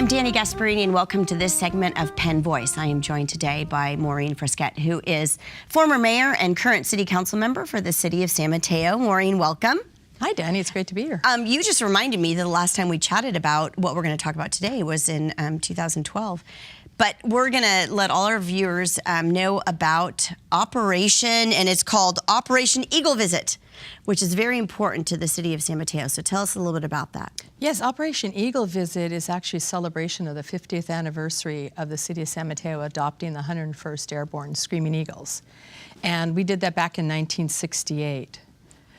Danny Gasparini, and welcome to this segment of Penn Voice. I am joined today by Maureen Fresquet, who is former mayor and current city council member for the city of San Mateo. Maureen, welcome. Hi, Danny. It's great to be here. You just reminded me that the last time we chatted about what we're going to talk about today was in 2012. But we're going to let all our viewers know about Operation, and it's called Operation Eagle Visit, which is very important to the city of San Mateo. So tell us a little bit about that. Yes, Operation Eagle Visit is actually a celebration of the 50th anniversary of the city of San Mateo adopting the 101st Airborne Screaming Eagles. And we did that back in 1968.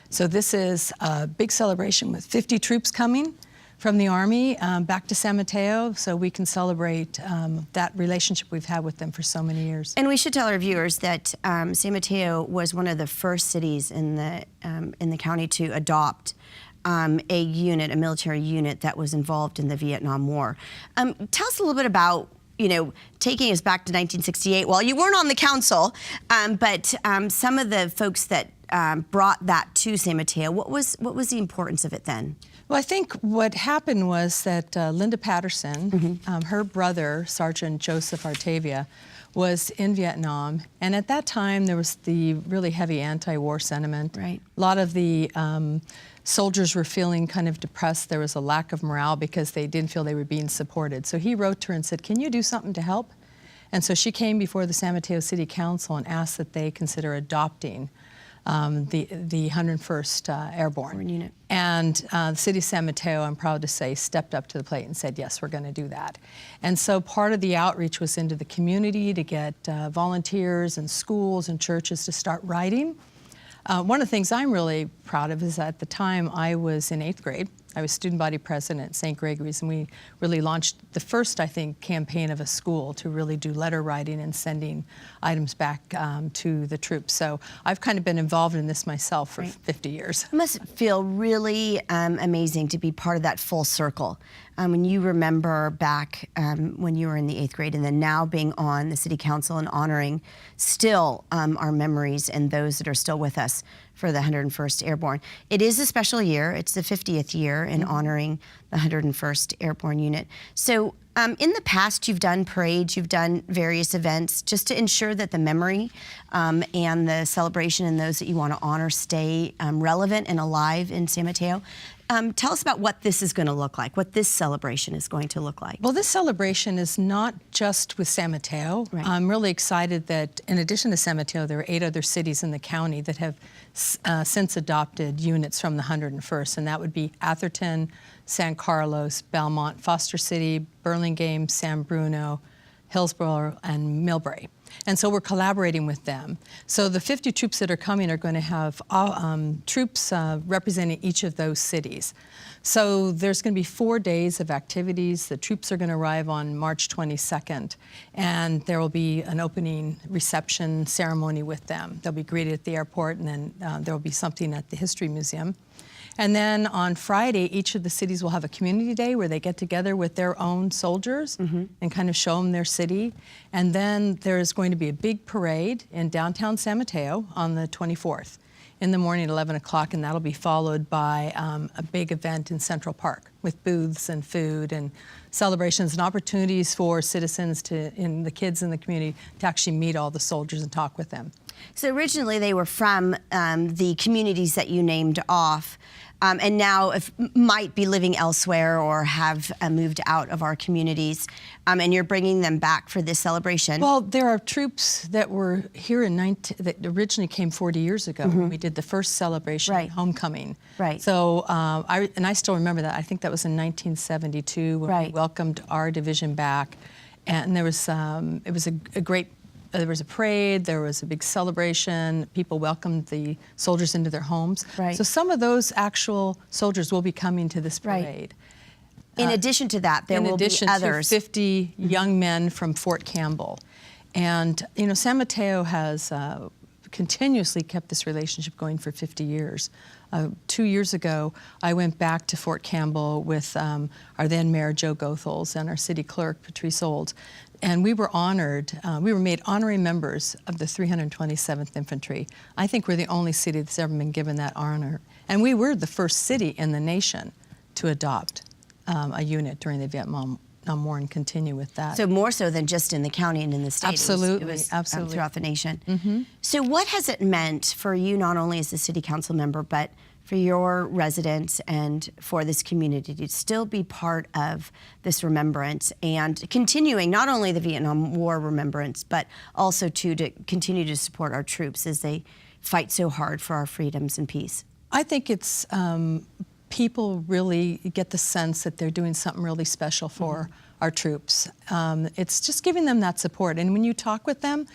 So this is a big celebration with 50 troops coming from the Army back to San Mateo, so we can celebrate that relationship we've had with them for so many years. And we should tell our viewers that San Mateo was one of the first cities in the county to adopt a unit, a military unit that was involved in the Vietnam War. Tell us a little bit about, you know, taking us back to 1968. Well, you weren't on the council, but some of the folks that brought that to San Mateo, what was the importance of it then? Well, I think what happened was that Linda Patterson, her brother, Sergeant Joseph Artavia, was in Vietnam. And at that time, there was the really heavy anti-war sentiment. Right. A lot of the soldiers were feeling kind of depressed. There was a lack of morale because they didn't feel they were being supported. So he wrote to her and said, "Can you do something to help?" And so she came before the San Mateo City Council and asked that they consider adopting the 101st Airborne Unit. And the city of San Mateo, I'm proud to say, stepped up to the plate and said, yes, we're going to do that. And so part of the outreach was into the community to get volunteers and schools and churches to start writing. One of the things I'm really proud of is at the time I was in 8th grade. I was student body president at St. Gregory's, and we really launched the first, I think, campaign of a school to really do letter writing and sending items back to the troops. So I've kind of been involved in this myself for 50 years. It must feel really amazing to be part of that full circle. When you remember back when you were in the 8th grade and then now being on the city council and honoring still our memories and those that are still with us for the 101st Airborne. It is a special year. It's the 50th year in honoring the 101st Airborne Unit. So in the past, you've done parades, you've done various events just to ensure that the memory and the celebration and those that you want to honor stay relevant and alive in San Mateo. Tell us about what this is going to look like, what this celebration is going to look like. Well, this celebration is not just with San Mateo. Right. I'm really excited that in addition to San Mateo, there are 8 other cities in the county that have since adopted units from the 101st, and that would be Atherton, San Carlos, Belmont, Foster City, Burlingame, San Bruno, Hillsborough, and Millbrae. And so we're collaborating with them. So the 50 troops that are coming are going to have troops representing each of those cities. So there's going to be 4 days of activities. The troops are going to arrive on March 22nd, and there will be an opening reception ceremony with them. They'll be greeted at the airport, and then there will be something at the History Museum. And then on Friday, each of the cities will have a community day where they get together with their own soldiers and kind of show them their city. And then there's going to be a big parade in downtown San Mateo on the 24th in the morning at 11 o'clock, and that'll be followed by a big event in Central Park with booths and food and celebrations and opportunities for citizens and the kids in the community to actually meet all the soldiers and talk with them. So originally they were from the communities that you named off, and now might be living elsewhere or have moved out of our communities, and you're bringing them back for this celebration. Well, there are troops that were here that originally came 40 years ago when we did the first celebration, Right. homecoming. Right. So I still remember that. I think that was in 1972 when Right. we welcomed our division back, and there was it was a great. There was a parade, there was a big celebration, people welcomed the soldiers into their homes. Right. So some of those actual soldiers will be coming to this parade. In addition to that, there will be others. In addition to 50 young men from Fort Campbell. And, you know, San Mateo has continuously kept this relationship going for 50 years. 2 years ago, I went back to Fort Campbell with our then Mayor Joe Goethals and our city clerk Patrice Olds, and we were honored. We were made honorary members of the 327th Infantry. I think we're the only city that's ever been given that honor, and we were the first city in the nation to adopt a unit during the Vietnam Vietnam War and continue with that. So more so than just in the county and in the state. Absolutely, absolutely. Throughout the nation. So what has it meant for you, not only as a city council member, but for your residents and for this community to still be part of this remembrance and continuing not only the Vietnam War remembrance, but also to continue to support our troops as they fight so hard for our freedoms and peace? I think it's people really get the sense that they're doing something really special for our troops. It's just giving them that support. And when you talk with them,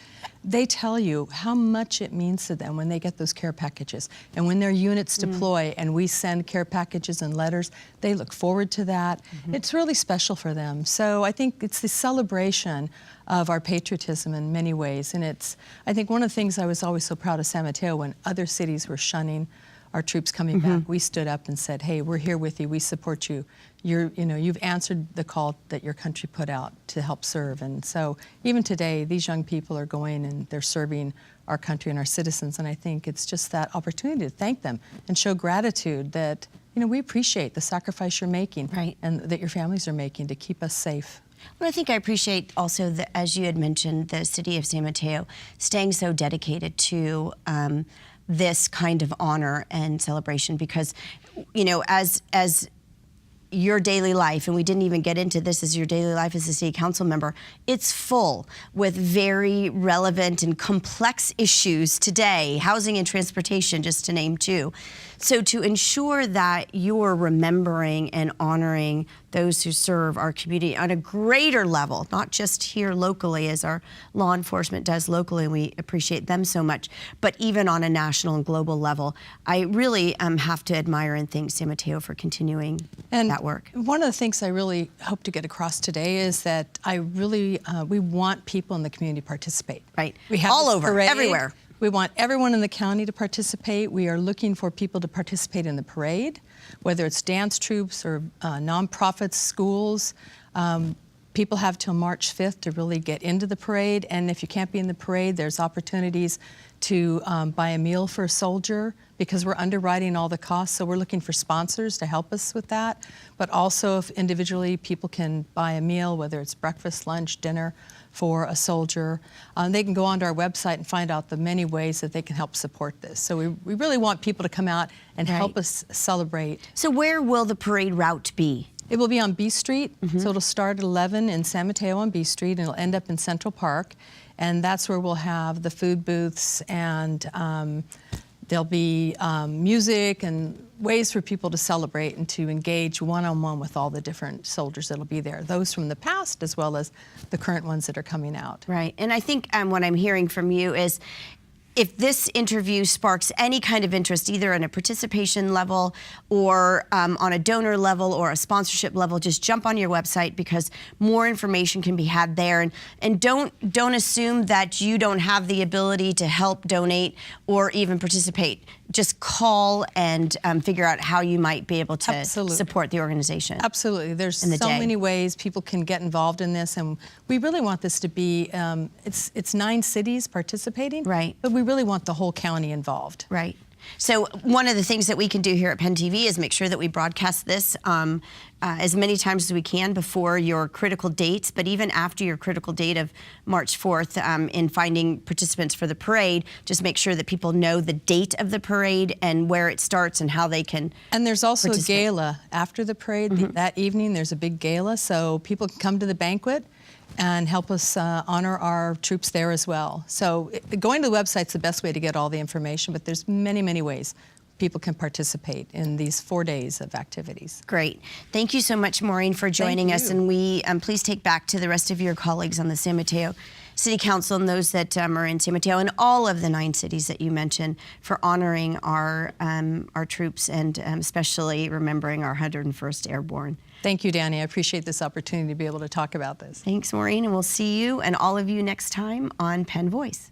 they tell you how much it means to them when they get those care packages. And when their units deploy and we send care packages and letters, they look forward to that. It's really special for them. So I think it's the celebration of our patriotism in many ways. And I think one of the things I was always so proud of San Mateo, when other cities were shunning our troops coming back, we stood up and said, hey, we're here with you, we support you. You've answered the call that your country put out to help serve. And so even today, these young people are going and they're serving our country and our citizens. And I think it's just that opportunity to thank them and show gratitude that, we appreciate the sacrifice you're making and that your families are making to keep us safe. Well, I think I appreciate also that, as you had mentioned, the city of San Mateo staying so dedicated to this kind of honor and celebration, because, as your daily life, and we didn't even get into this as your daily life as a city council member, it's full with very relevant and complex issues today, housing and transportation, just to name two. So to ensure that you're remembering and honoring those who serve our community on a greater level, not just here locally as our law enforcement does locally, and we appreciate them so much, but even on a national and global level, I really have to admire and thank San Mateo for continuing that work. One of the things I really hope to get across today is that we want people in the community to participate. Right. We have all this over, parade. everywhere. We want everyone in the county to participate. We are looking for people to participate in the parade, whether it's dance troupes or nonprofits, schools. People have till March 5th to really get into the parade. And if you can't be in the parade, there's opportunities to buy a meal for a soldier, because we're underwriting all the costs. So we're looking for sponsors to help us with that. But also, if individually people can buy a meal, whether it's breakfast, lunch, dinner, for a soldier, they can go onto our website and find out the many ways that they can help support this. So we really want people to come out and help us celebrate. So where will the parade route be? It will be on B Street, so it'll start at 11 in San Mateo on B Street, and it'll end up in Central Park. And that's where we'll have the food booths, and there'll be music and ways for people to celebrate and to engage one-on-one with all the different soldiers that'll be there, those from the past as well as the current ones that are coming out. Right, and I think what I'm hearing from you is, if this interview sparks any kind of interest, either on a participation level or on a donor level or a sponsorship level, just jump on your website, because more information can be had there. And don't assume that you don't have the ability to help donate or even participate. Just call and figure out how you might be able to support the organization. Absolutely. There's so many ways people can get involved in this, and we really want this to be, it's 9 cities participating, but we really want the whole county involved. Right. So one of the things that we can do here at Penn TV is make sure that we broadcast this as many times as we can before your critical dates, but even after your critical date of March 4th in finding participants for the parade, just make sure that people know the date of the parade and where it starts and how they can And there's also a gala after the parade. That evening there's a big gala, so people can come to the banquet and help us honor our troops there as well. So going to the website's the best way to get all the information, but there's many, many ways people can participate in these 4 days of activities. Great. Thank you so much, Maureen, for joining us. And we please take back to the rest of your colleagues on the San Mateo City Council and those that are in San Mateo and all of the 9 cities that you mentioned for honoring our troops and especially remembering our 101st Airborne. Thank you, Danny. I appreciate this opportunity to be able to talk about this. Thanks, Maureen, and we'll see you and all of you next time on Penn Voice.